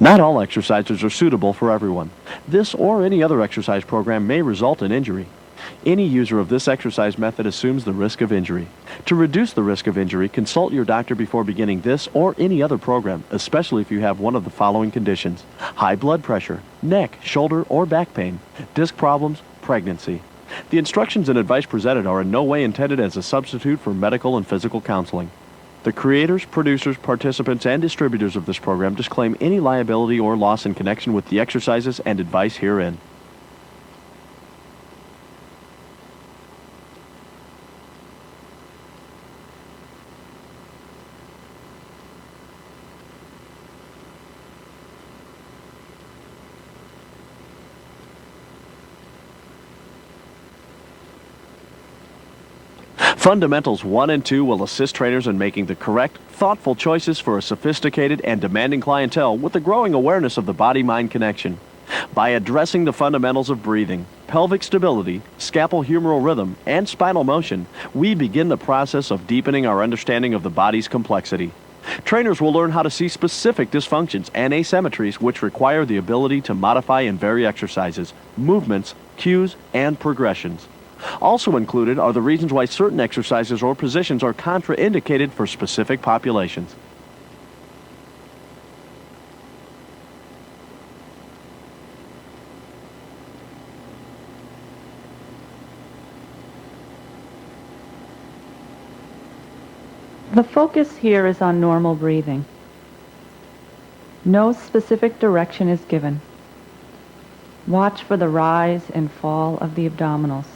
Not all exercises are suitable for everyone. This or any other exercise program may result in injury. Any user of this exercise method assumes the risk of injury. To reduce the risk of injury, consult your doctor before beginning this or any other program, especially if you have one of the following conditions: high blood pressure, neck, shoulder, or back pain, disc problems, pregnancy. The instructions and advice presented are in no way intended as a substitute for medical and physical counseling. The creators, producers, participants, and distributors of this program disclaim any liability or loss in connection with the exercises and advice herein. Fundamentals 1 and 2 will assist trainers in making the correct, thoughtful choices for a sophisticated and demanding clientele with a growing awareness of the body-mind connection. By addressing the fundamentals of breathing, pelvic stability, scapal humeral rhythm, and spinal motion, we begin the process of deepening our understanding of the body's complexity. Trainers will learn how to see specific dysfunctions and asymmetries which require the ability to modify and vary exercises, movements, cues, and progressions. Also included are the reasons why certain exercises or positions are contraindicated for specific populations. The focus here is on normal breathing. No specific direction is given. Watch for the rise and fall of the abdominals.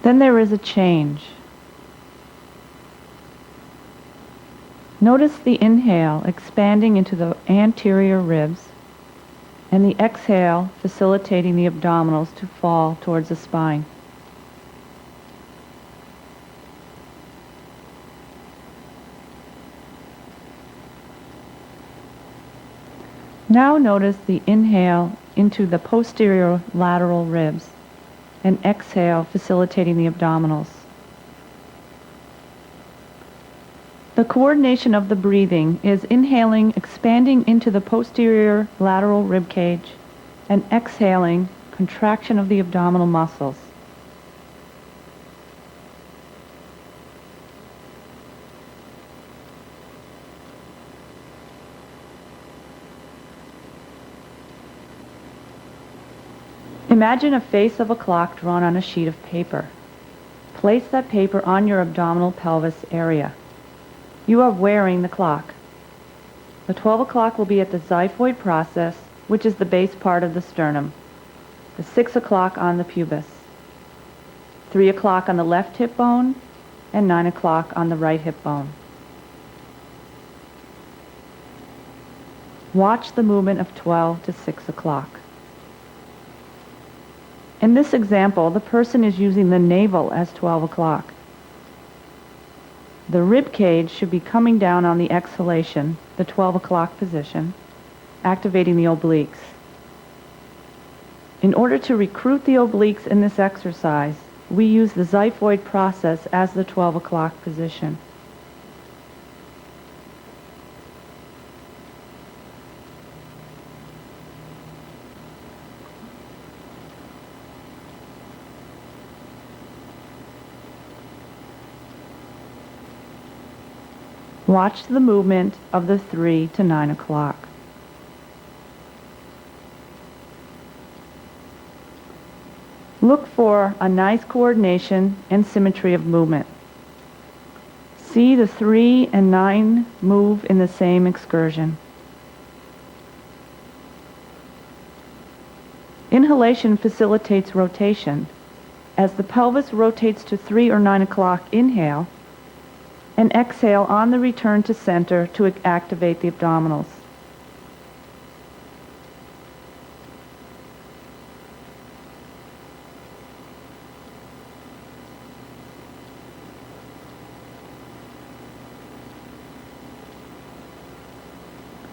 Then there is a change. Notice the inhale expanding into the anterior ribs and the exhale facilitating the abdominals to fall towards the spine. Now notice the inhale into the posterior lateral ribs and exhale facilitating the abdominals. The coordination of the breathing is inhaling, expanding into the posterior lateral rib cage, and exhaling, contraction of the abdominal muscles. Imagine a face of a clock drawn on a sheet of paper. Place that paper on your abdominal pelvis area. You are wearing the clock. The 12 o'clock will be at the xiphoid process, which is the base part of the sternum. The 6 o'clock on the pubis. 3 o'clock on the left hip bone, and 9 o'clock on the right hip bone. Watch the movement of 12 to 6 o'clock. In this example, the person is using the navel as 12 o'clock. The rib cage should be coming down on the exhalation, the 12 o'clock position, activating the obliques. In order to recruit the obliques in this exercise, we use the xiphoid process as the 12 o'clock position. Watch the movement of the 3 to 9 o'clock. Look for a nice coordination and symmetry of movement. See the 3 and 9 move in the same excursion. Inhalation facilitates rotation. As the pelvis rotates to 3 or 9 o'clock, inhale, and exhale on the return to center to activate the abdominals.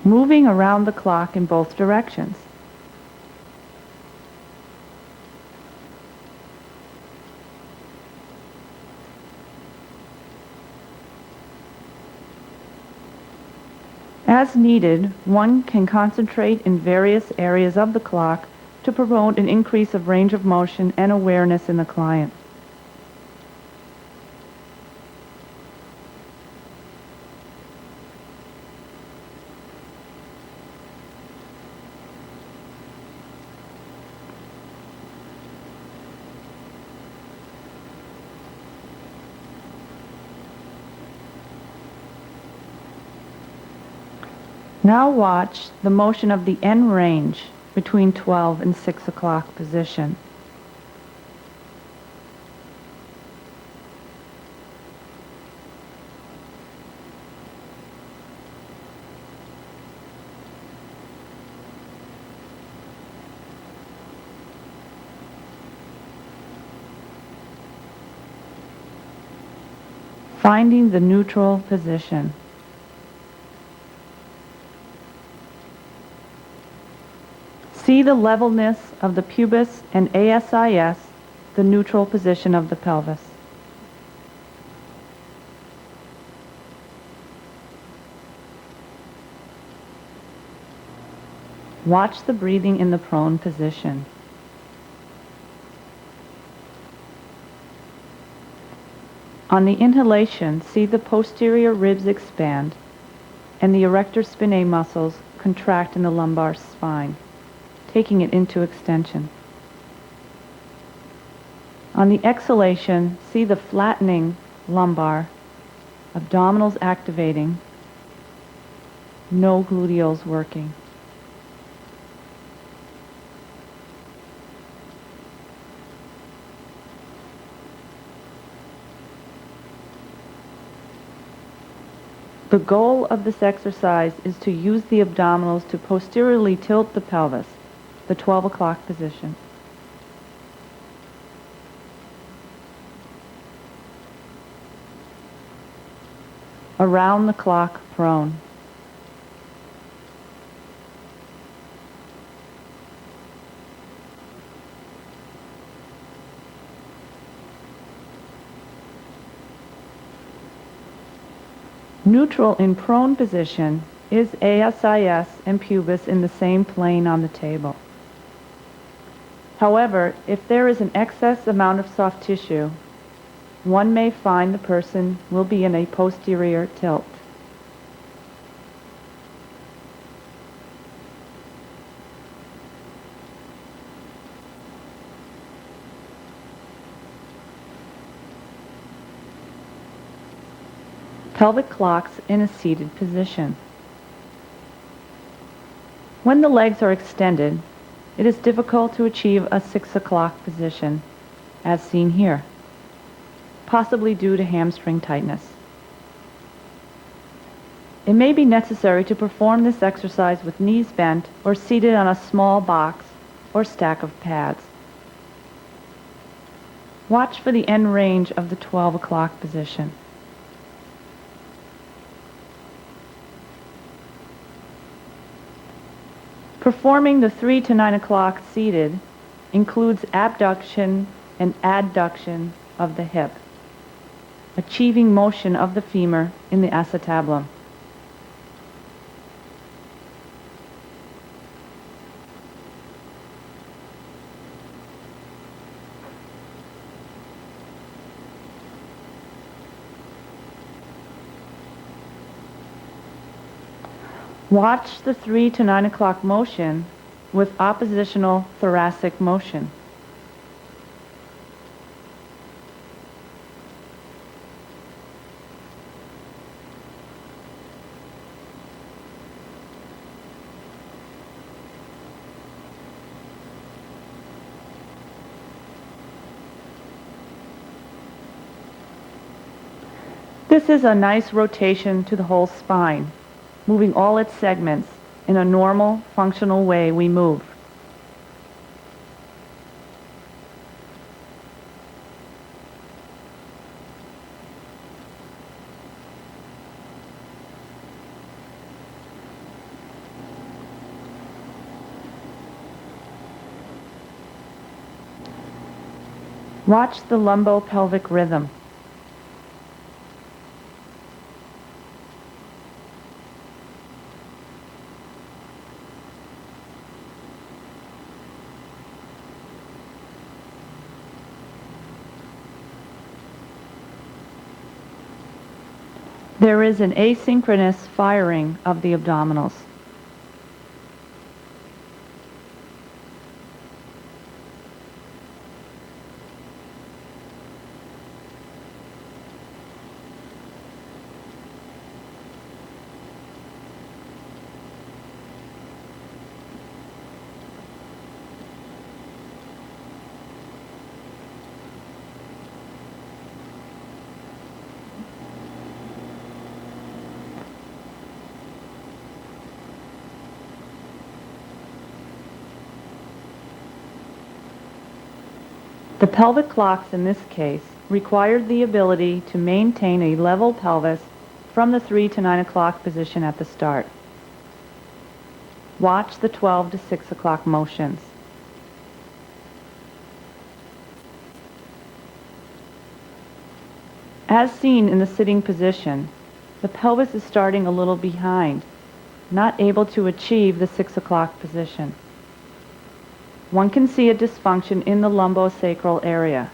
Moving around the clock in both directions. As needed, one can concentrate in various areas of the clock to promote an increase of range of motion and awareness in the client. Now watch the motion of the end range between 12 and 6 o'clock position. Finding the neutral position. See the levelness of the pubis and ASIS, the neutral position of the pelvis. Watch the breathing in the prone position. On the inhalation, see the posterior ribs expand and the erector spinae muscles contract in the lumbar spine, taking it into extension. On the exhalation, see the flattening lumbar, abdominals activating, no gluteals working. The goal of this exercise is to use the abdominals to posteriorly tilt the pelvis, the 12 o'clock position. Around the clock prone. Neutral in prone position is ASIS and pubis in the same plane on the table. However, if there is an excess amount of soft tissue, one may find the person will be in a posterior tilt. Pelvic clocks in a seated position. When the legs are extended, it is difficult to achieve a 6 o'clock position, as seen here, possibly due to hamstring tightness. It may be necessary to perform this exercise with knees bent or seated on a small box or stack of pads. Watch for the end range of the 12 o'clock position. Performing the 3 to 9 o'clock seated includes abduction and adduction of the hip, achieving motion of the femur in the acetabulum. Watch the 3 to 9 o'clock motion with oppositional thoracic motion. This is a nice rotation to the whole spine, moving all its segments in a normal, functional way we move. Watch the lumbopelvic rhythm. There is an asynchronous firing of the abdominals. The pelvic clocks in this case required the ability to maintain a level pelvis from the 3 to 9 o'clock position at the start. Watch the 12 to 6 o'clock motions. As seen in the sitting position, the pelvis is starting a little behind, not able to achieve the 6 o'clock position. One can see a dysfunction in the lumbosacral area.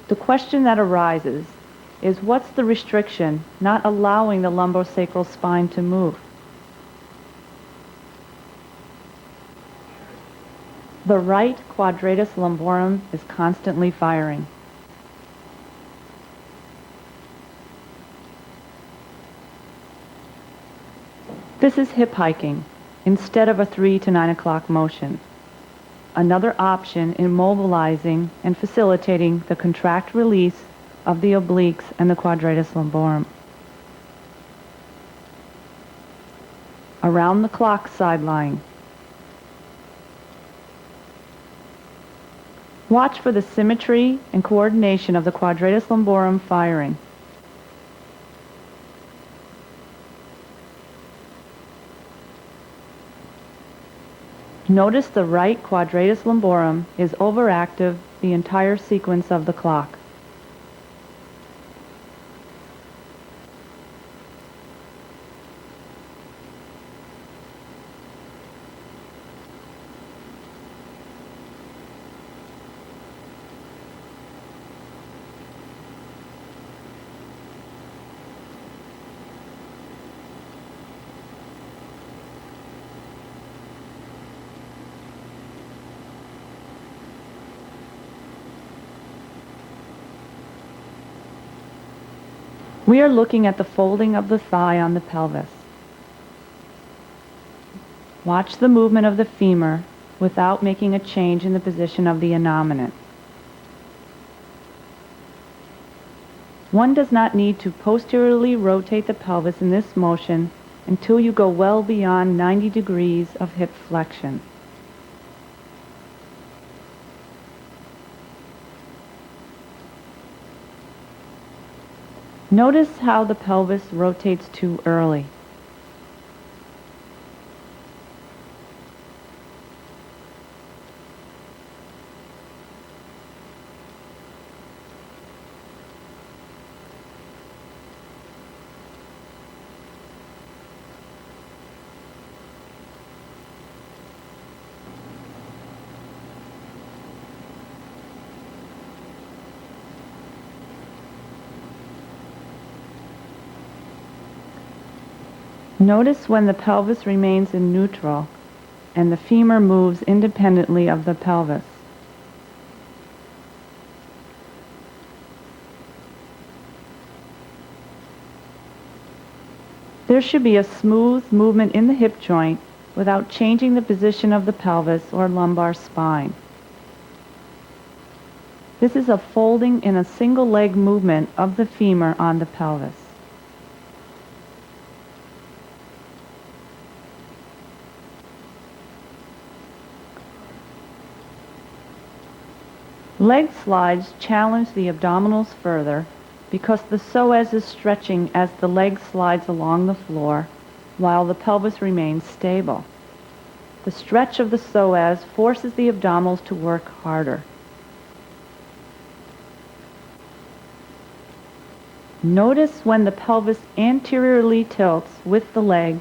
The question that arises is, what's the restriction not allowing the lumbosacral spine to move? The right quadratus lumborum is constantly firing. This is hip hiking instead of a 3 to 9 o'clock motion. Another option in mobilizing and facilitating the contract release of the obliques and the quadratus lumborum. Around the clock sideline. Watch for the symmetry and coordination of the quadratus lumborum firing. Notice the right quadratus lumborum is overactive the entire sequence of the clock. We are looking at the folding of the thigh on the pelvis. Watch the movement of the femur without making a change in the position of the innominate. One does not need to posteriorly rotate the pelvis in this motion until you go well beyond 90 degrees of hip flexion. Notice how the pelvis rotates too early. Notice when the pelvis remains in neutral and the femur moves independently of the pelvis. There should be a smooth movement in the hip joint without changing the position of the pelvis or lumbar spine. This is a folding in a single leg movement of the femur on the pelvis. Leg slides challenge the abdominals further because the psoas is stretching as the leg slides along the floor while the pelvis remains stable. The stretch of the psoas forces the abdominals to work harder. Notice when the pelvis anteriorly tilts with the leg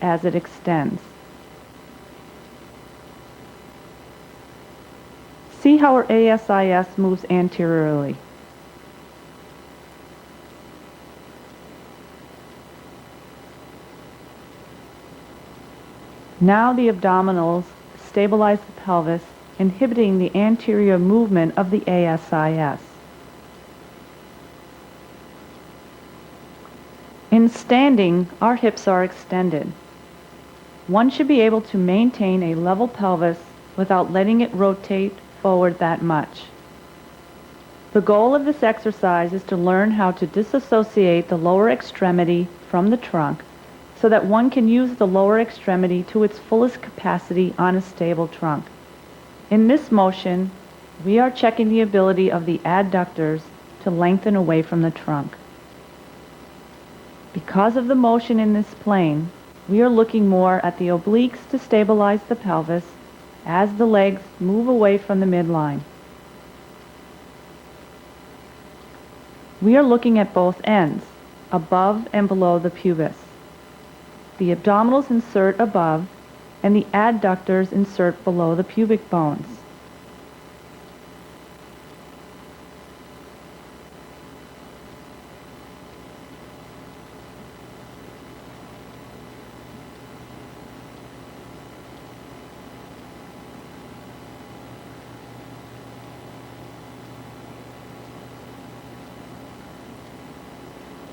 as it extends. See how our ASIS moves anteriorly. Now the abdominals stabilize the pelvis, inhibiting the anterior movement of the ASIS. In standing, our hips are extended. One should be able to maintain a level pelvis without letting it rotate forward that much. The goal of this exercise is to learn how to disassociate the lower extremity from the trunk so that one can use the lower extremity to its fullest capacity on a stable trunk. In this motion, we are checking the ability of the adductors to lengthen away from the trunk. Because of the motion in this plane, we are looking more at the obliques to stabilize the pelvis as the legs move away from the midline. We are looking at both ends, above and below the pubis. The abdominals insert above, and the adductors insert below the pubic bones.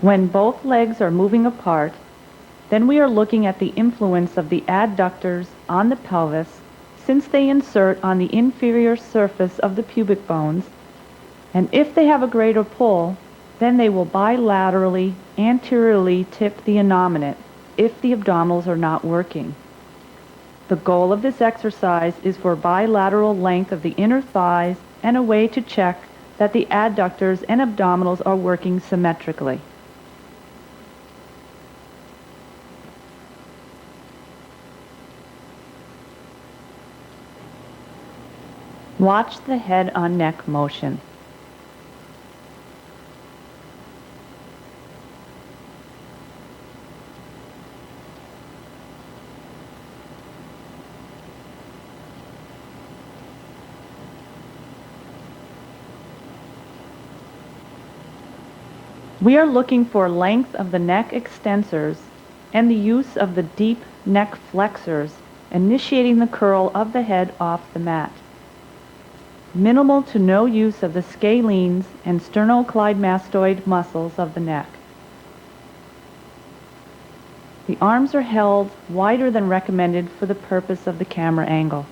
When both legs are moving apart, then we are looking at the influence of the adductors on the pelvis since they insert on the inferior surface of the pubic bones, and if they have a greater pull, then they will bilaterally anteriorly tip the innominate if the abdominals are not working. The goal of this exercise is for bilateral length of the inner thighs and a way to check that the adductors and abdominals are working symmetrically. Watch the head on neck motion. We are looking for length of the neck extensors and the use of the deep neck flexors, initiating the curl of the head off the mat. Minimal to no use of the scalenes and sternocleidomastoid muscles of the neck. The arms are held wider than recommended for the purpose of the camera angle.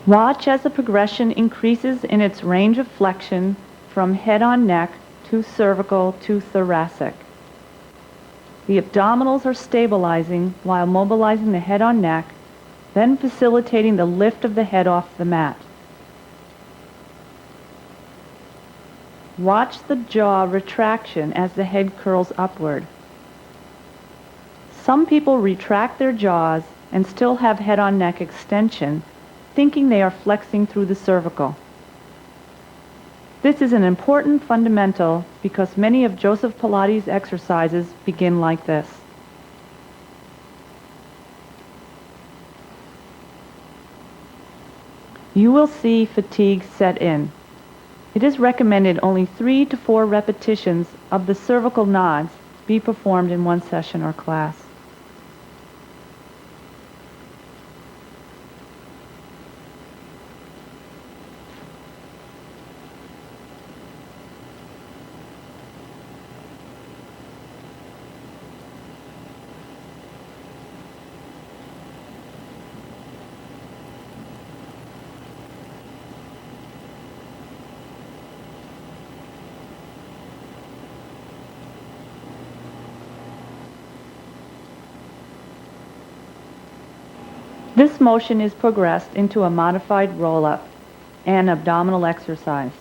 Watch as the progression increases in its range of flexion from head on neck to cervical to thoracic. The abdominals are stabilizing while mobilizing the head on neck, then facilitating the lift of the head off the mat. Watch the jaw retraction as the head curls upward. Some people retract their jaws and still have head on neck extension, thinking they are flexing through the cervical. This is an important fundamental because many of Joseph Pilates' exercises begin like this. You will see fatigue set in. It is recommended only 3 to 4 repetitions of the cervical nods be performed in one session or class. This motion is progressed into a modified roll-up and abdominal exercise.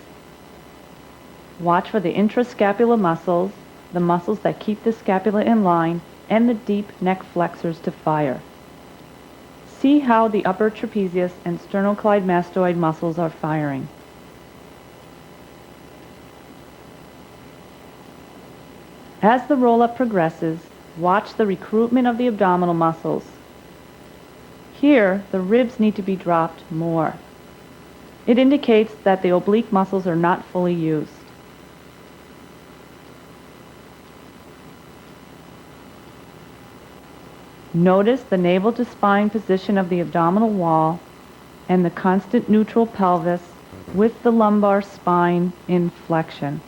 Watch for the intrascapular muscles, the muscles that keep the scapula in line, and the deep neck flexors to fire. See how the upper trapezius and sternocleidomastoid muscles are firing. As the roll-up progresses, watch the recruitment of the abdominal muscles. Here, the ribs need to be dropped more. It indicates that the oblique muscles are not fully used. Notice the navel to spine position of the abdominal wall and the constant neutral pelvis with the lumbar spine in flexion.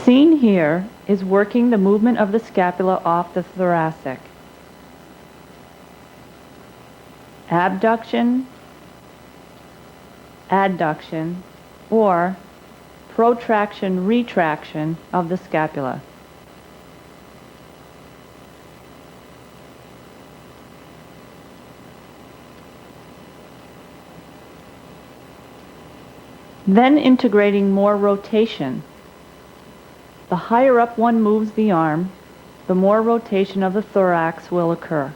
Seen here is working the movement of the scapula off the thoracic. Abduction, adduction, or protraction, retraction of the scapula. Then integrating more rotation. The higher up one moves the arm, the more rotation of the thorax will occur.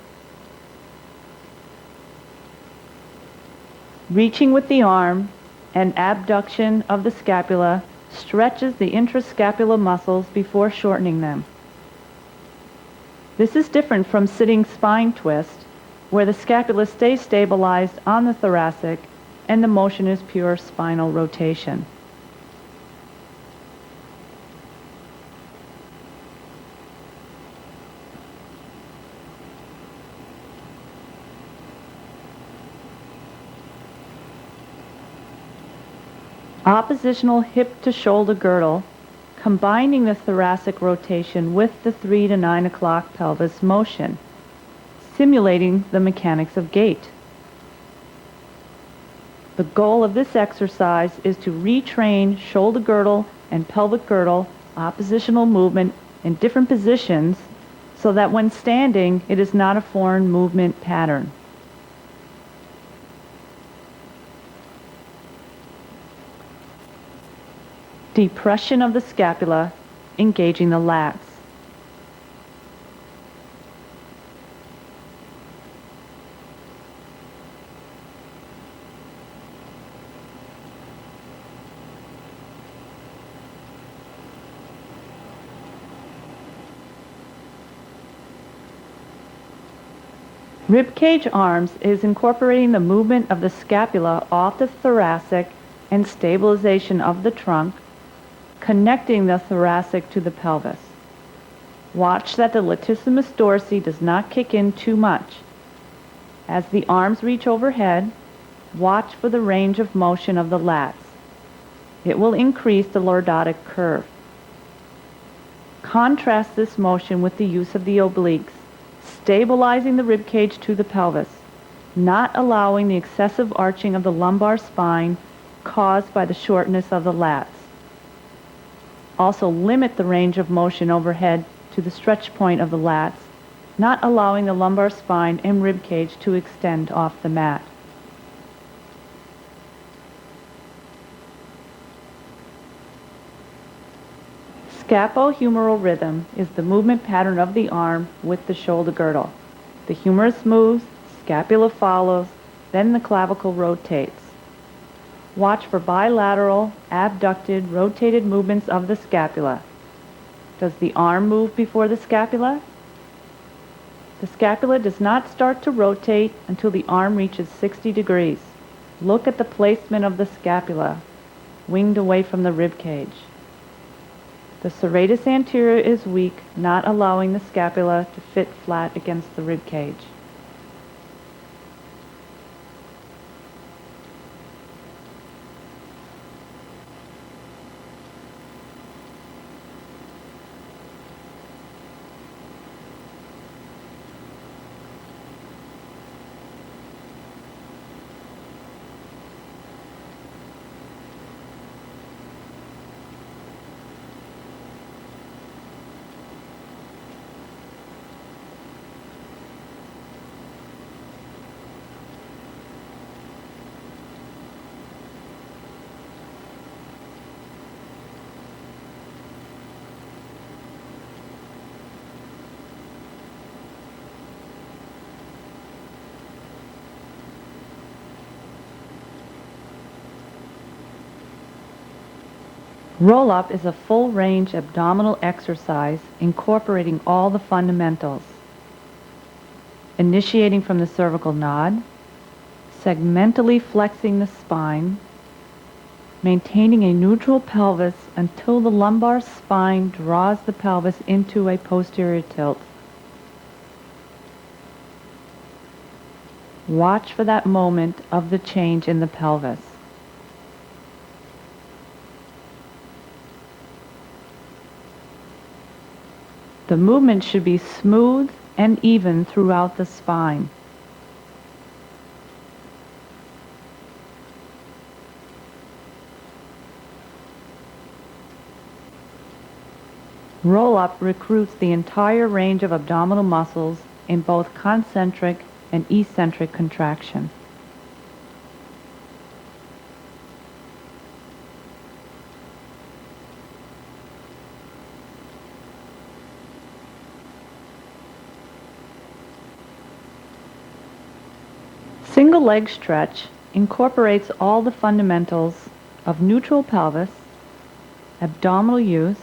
Reaching with the arm and abduction of the scapula stretches the intrascapular muscles before shortening them. This is different from sitting spine twist, where the scapula stays stabilized on the thoracic and the motion is pure spinal rotation. Oppositional hip to shoulder girdle, combining the thoracic rotation with the 3 to 9 o'clock pelvis motion, simulating the mechanics of gait. The goal of this exercise is to retrain shoulder girdle and pelvic girdle oppositional movement in different positions so that when standing it is not a foreign movement pattern. Depression of the scapula, engaging the lats. Ribcage arms is incorporating the movement of the scapula off the thoracic and stabilization of the trunk, connecting the thoracic to the pelvis. Watch that the latissimus dorsi does not kick in too much. As the arms reach overhead, watch for the range of motion of the lats. It will increase the lordotic curve. Contrast this motion with the use of the obliques, stabilizing the ribcage to the pelvis, not allowing the excessive arching of the lumbar spine caused by the shortness of the lats. Also limit the range of motion overhead to the stretch point of the lats, not allowing the lumbar spine and ribcage to extend off the mat. Scapo-humeral rhythm is the movement pattern of the arm with the shoulder girdle. The humerus moves, scapula follows, then the clavicle rotates. Watch for bilateral, abducted, rotated movements of the scapula. Does the arm move before the scapula? The scapula does not start to rotate until the arm reaches 60 degrees. Look at the placement of the scapula, winged away from the rib cage. The serratus anterior is weak, not allowing the scapula to fit flat against the rib cage. Roll-up is a full-range abdominal exercise incorporating all the fundamentals, initiating from the cervical nod, segmentally flexing the spine, maintaining a neutral pelvis until the lumbar spine draws the pelvis into a posterior tilt. Watch for that moment of the change in the pelvis. The movement should be smooth and even throughout the spine. Roll-up recruits the entire range of abdominal muscles in both concentric and eccentric contraction. Single leg stretch incorporates all the fundamentals of neutral pelvis, abdominal use,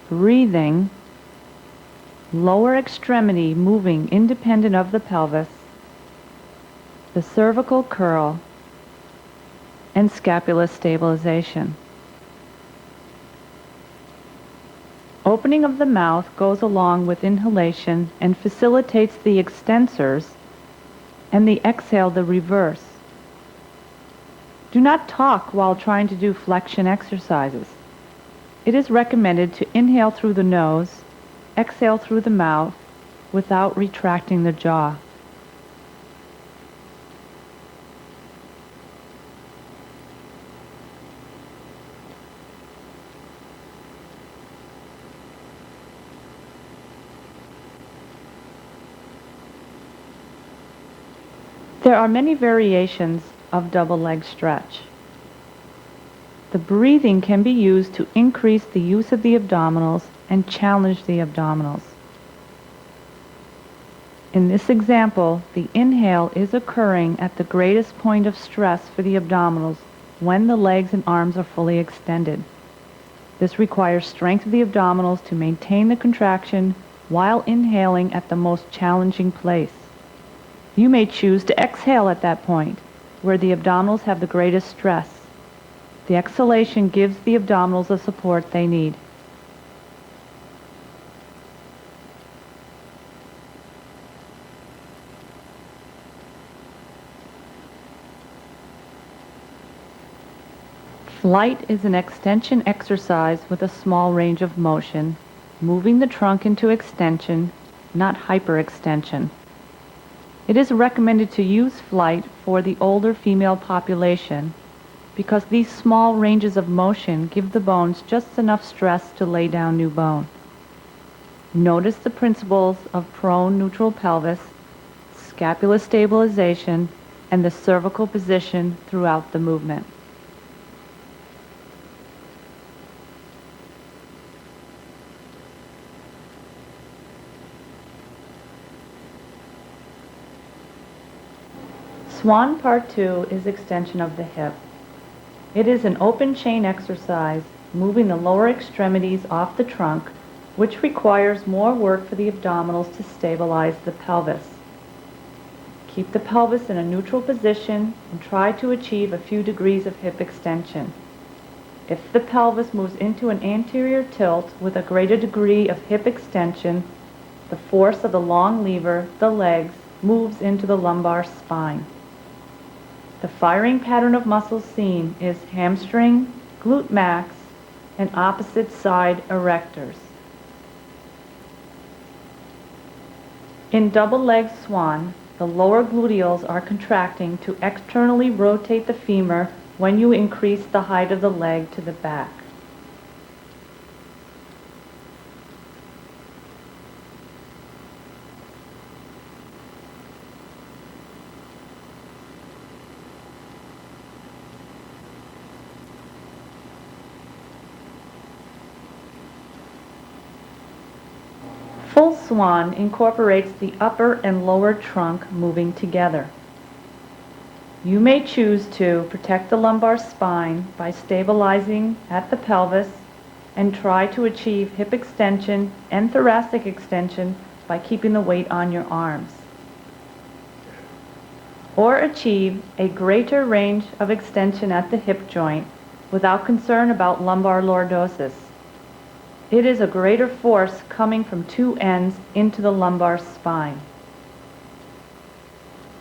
breathing, lower extremity moving independent of the pelvis, the cervical curl, and scapula stabilization. Opening of the mouth goes along with inhalation and facilitates the extensors, and the exhale the reverse. Do not talk while trying to do flexion exercises. It is recommended to inhale through the nose, exhale through the mouth without retracting the jaw. There are many variations of double leg stretch. The breathing can be used to increase the use of the abdominals and challenge the abdominals. In this example, the inhale is occurring at the greatest point of stress for the abdominals when the legs and arms are fully extended. This requires strength of the abdominals to maintain the contraction while inhaling at the most challenging place. You may choose to exhale at that point, where the abdominals have the greatest stress. The exhalation gives the abdominals the support they need. Flight is an extension exercise with a small range of motion, moving the trunk into extension, not hyperextension. It is recommended to use flight for the older female population because these small ranges of motion give the bones just enough stress to lay down new bone. Notice the principles of prone neutral pelvis, scapula stabilization, and the cervical position throughout the movement. Swan Part 2 is extension of the hip. It is an open chain exercise, moving the lower extremities off the trunk, which requires more work for the abdominals to stabilize the pelvis. Keep the pelvis in a neutral position and try to achieve a few degrees of hip extension. If the pelvis moves into an anterior tilt with a greater degree of hip extension, the force of the long lever, the legs, moves into the lumbar spine. The firing pattern of muscles seen is hamstring, glute max, and opposite side erectors. In double leg swan, the lower gluteals are contracting to externally rotate the femur when you increase the height of the leg to the back. Full swan incorporates the upper and lower trunk moving together. You may choose to protect the lumbar spine by stabilizing at the pelvis and try to achieve hip extension and thoracic extension by keeping the weight on your arms. Or achieve a greater range of extension at the hip joint without concern about lumbar lordosis. It is a greater force coming from two ends into the lumbar spine.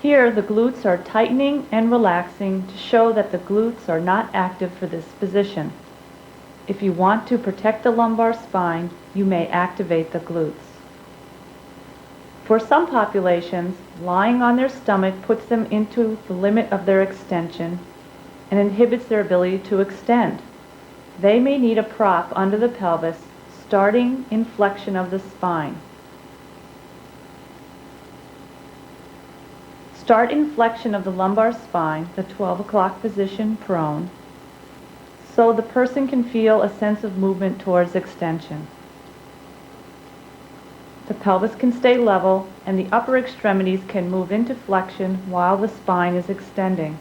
Here, the glutes are tightening and relaxing to show that the glutes are not active for this position. If you want to protect the lumbar spine, you may activate the glutes. For some populations, lying on their stomach puts them into the limit of their extension and inhibits their ability to extend. They may need a prop under the pelvis, starting in flexion of the spine. Start in flexion of the lumbar spine, the 12 o'clock position, prone, so the person can feel a sense of movement towards extension. The pelvis can stay level and the upper extremities can move into flexion while the spine is extending.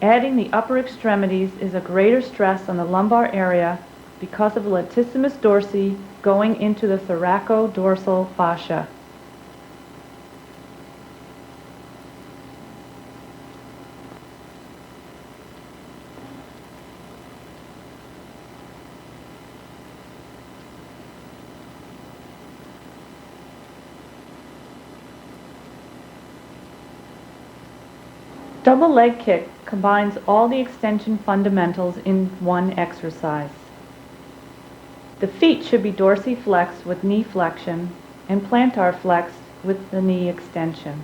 Adding the upper extremities is a greater stress on the lumbar area because of the latissimus dorsi going into the thoracodorsal fascia. Double leg kick combines all the extension fundamentals in one exercise. The feet should be dorsiflexed with knee flexion and plantar flexed with the knee extension.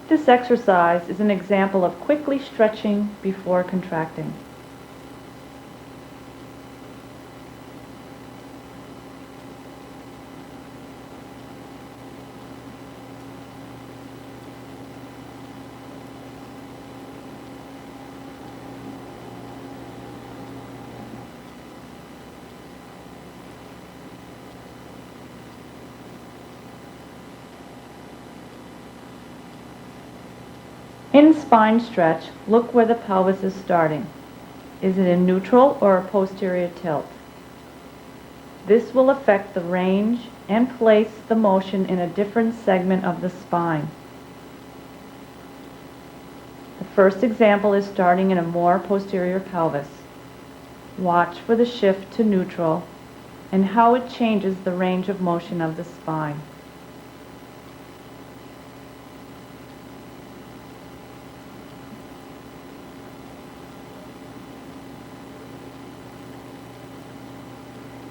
This exercise is an example of quickly stretching before contracting. In spine stretch, look where the pelvis is starting. Is it in neutral or a posterior tilt? This will affect the range and place the motion in a different segment of the spine. The first example is starting in a more posterior pelvis. Watch for the shift to neutral and how it changes the range of motion of the spine.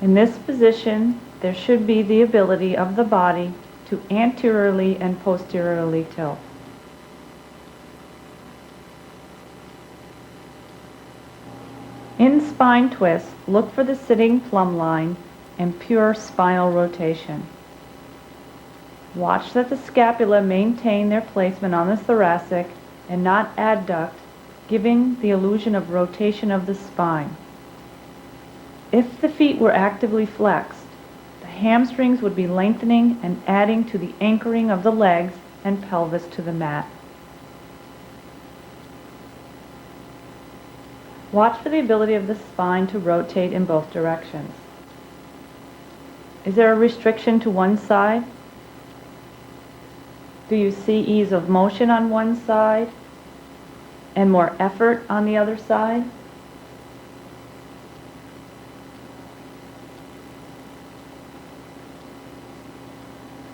In this position, there should be the ability of the body to anteriorly and posteriorly tilt. In spine twist, look for the sitting plumb line and pure spinal rotation. Watch that the scapula maintain their placement on the thoracic and not adduct, giving the illusion of rotation of the spine. If the feet were actively flexed, the hamstrings would be lengthening and adding to the anchoring of the legs and pelvis to the mat. Watch for the ability of the spine to rotate in both directions. Is there a restriction to one side? Do you see ease of motion on one side and more effort on the other side?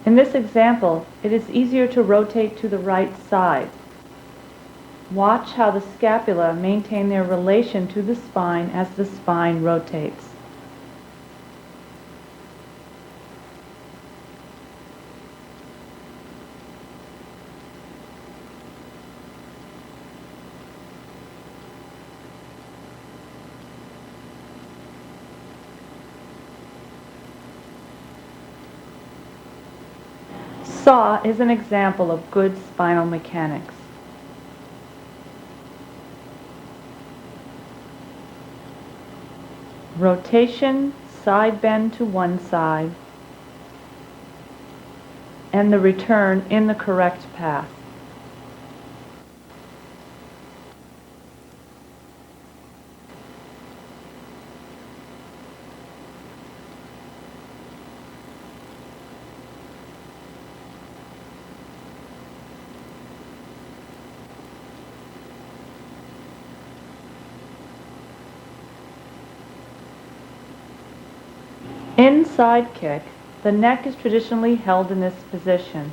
In this example, it is easier to rotate to the right side. Watch how the scapula maintain their relation to the spine as the spine rotates. Saw is an example of good spinal mechanics. Rotation, side bend to one side, and the return in the correct path. In side kick, the neck is traditionally held in this position.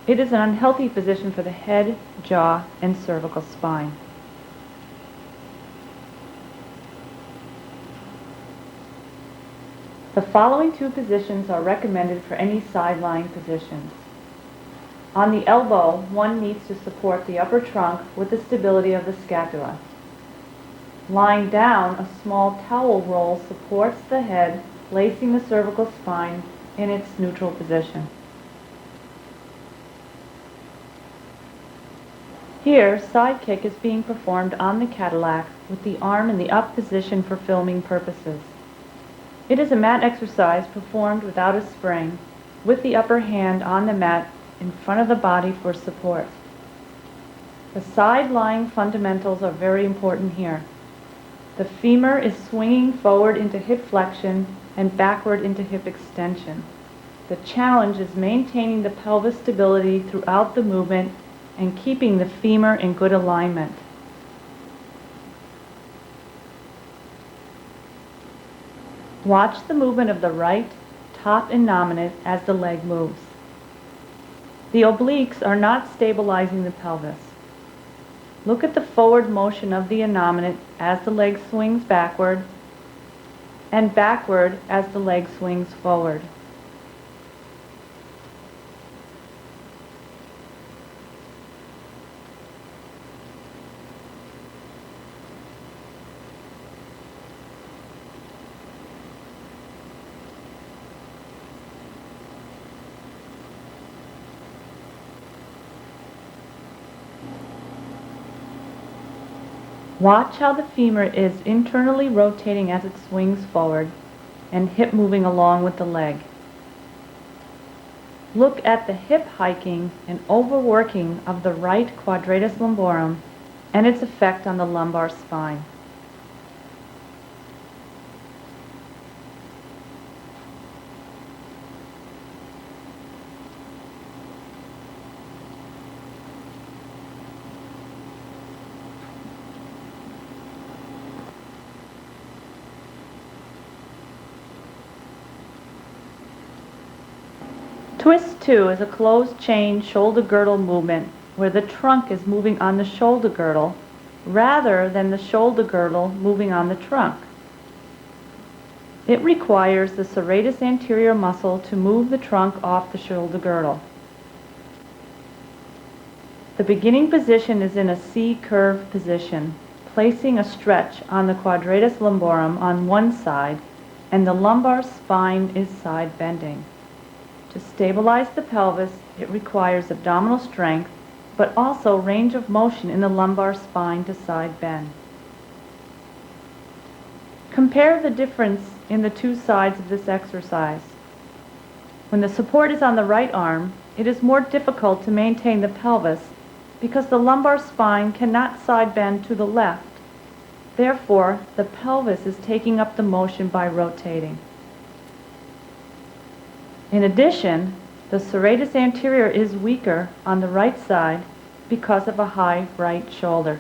It is an unhealthy position for the head, jaw, and cervical spine. The following two positions are recommended for any side lying positions. On the elbow, one needs to support the upper trunk with the stability of the scapula. Lying down, a small towel roll supports the head, placing the cervical spine in its neutral position. Here, side kick is being performed on the Cadillac with the arm in the up position for filming purposes. It is a mat exercise performed without a spring, with the upper hand on the mat in front of the body for support. The side lying fundamentals are very important here. The femur is swinging forward into hip flexion and backward into hip extension. The challenge is maintaining the pelvis stability throughout the movement and keeping the femur in good alignment. Watch the movement of the right top innominate as the leg moves. The obliques are not stabilizing the pelvis. Look at the forward motion of the innominate as the leg swings backward and backward as the leg swings forward. Watch how the femur is internally rotating as it swings forward and hip moving along with the leg. Look at the hip hiking and overworking of the right quadratus lumborum and its effect on the lumbar spine. Twist 2 is a closed chain shoulder girdle movement where the trunk is moving on the shoulder girdle rather than the shoulder girdle moving on the trunk. It requires the serratus anterior muscle to move the trunk off the shoulder girdle. The beginning position is in a C-curve position, placing a stretch on the quadratus lumborum on one side and the lumbar spine is side bending. To stabilize the pelvis, it requires abdominal strength, but also range of motion in the lumbar spine to side bend. Compare the difference in the two sides of this exercise. When the support is on the right arm, it is more difficult to maintain the pelvis because the lumbar spine cannot side bend to the left. Therefore, the pelvis is taking up the motion by rotating. In addition, the serratus anterior is weaker on the right side because of a high right shoulder.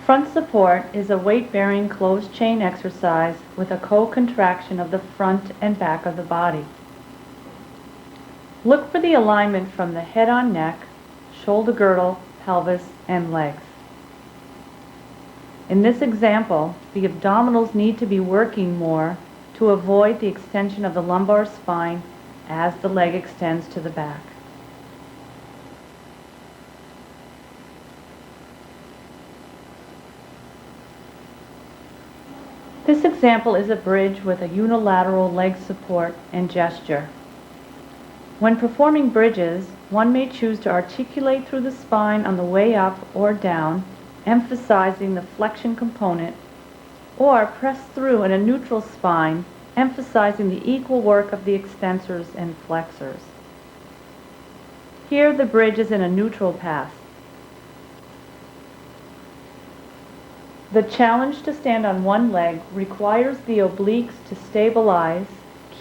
Front support is a weight-bearing closed chain exercise with a co-contraction of the front and back of the body. Look for the alignment from the head on neck, shoulder girdle, pelvis, and legs. In this example, the abdominals need to be working more to avoid the extension of the lumbar spine as the leg extends to the back. This example is a bridge with a unilateral leg support and gesture. When performing bridges, one may choose to articulate through the spine on the way up or down, emphasizing the flexion component, or press through in a neutral spine, emphasizing the equal work of the extensors and flexors. Here the bridge is in a neutral path. The challenge to stand on one leg requires the obliques to stabilize,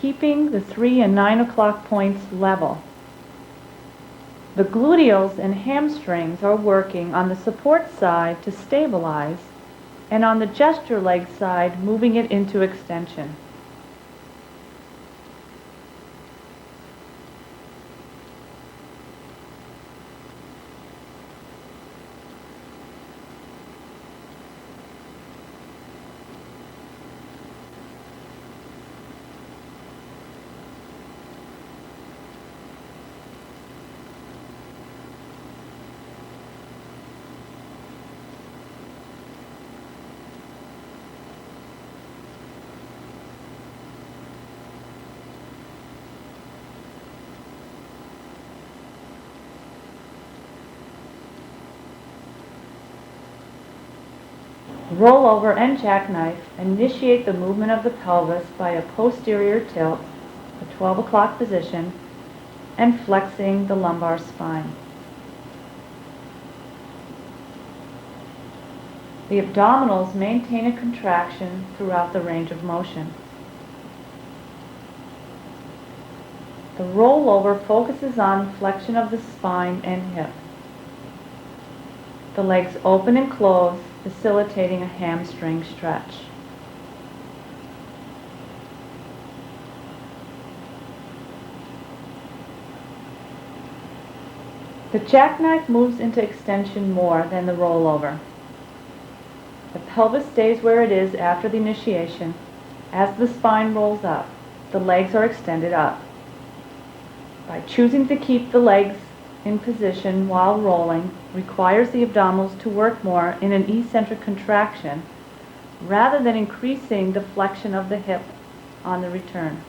keeping the 3 and 9 o'clock points level. The gluteals and hamstrings are working on the support side to stabilize, and on the gesture leg side, moving it into extension. Rollover and jackknife initiate the movement of the pelvis by a posterior tilt, the 12 o'clock position, and flexing the lumbar spine. The abdominals maintain a contraction throughout the range of motion. The rollover focuses on flexion of the spine and hip. The legs open and close, facilitating a hamstring stretch. The jackknife moves into extension more than the rollover. The pelvis stays where it is after the initiation. As the spine rolls up, the legs are extended up. By choosing to keep the legs in position while rolling requires the abdominals to work more in an eccentric contraction rather than increasing the flexion of the hip on the return.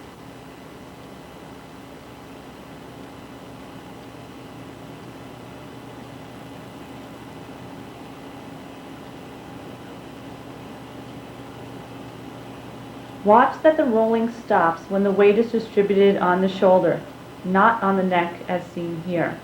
Watch that the rolling stops when the weight is distributed on the shoulder, not on the neck as seen here.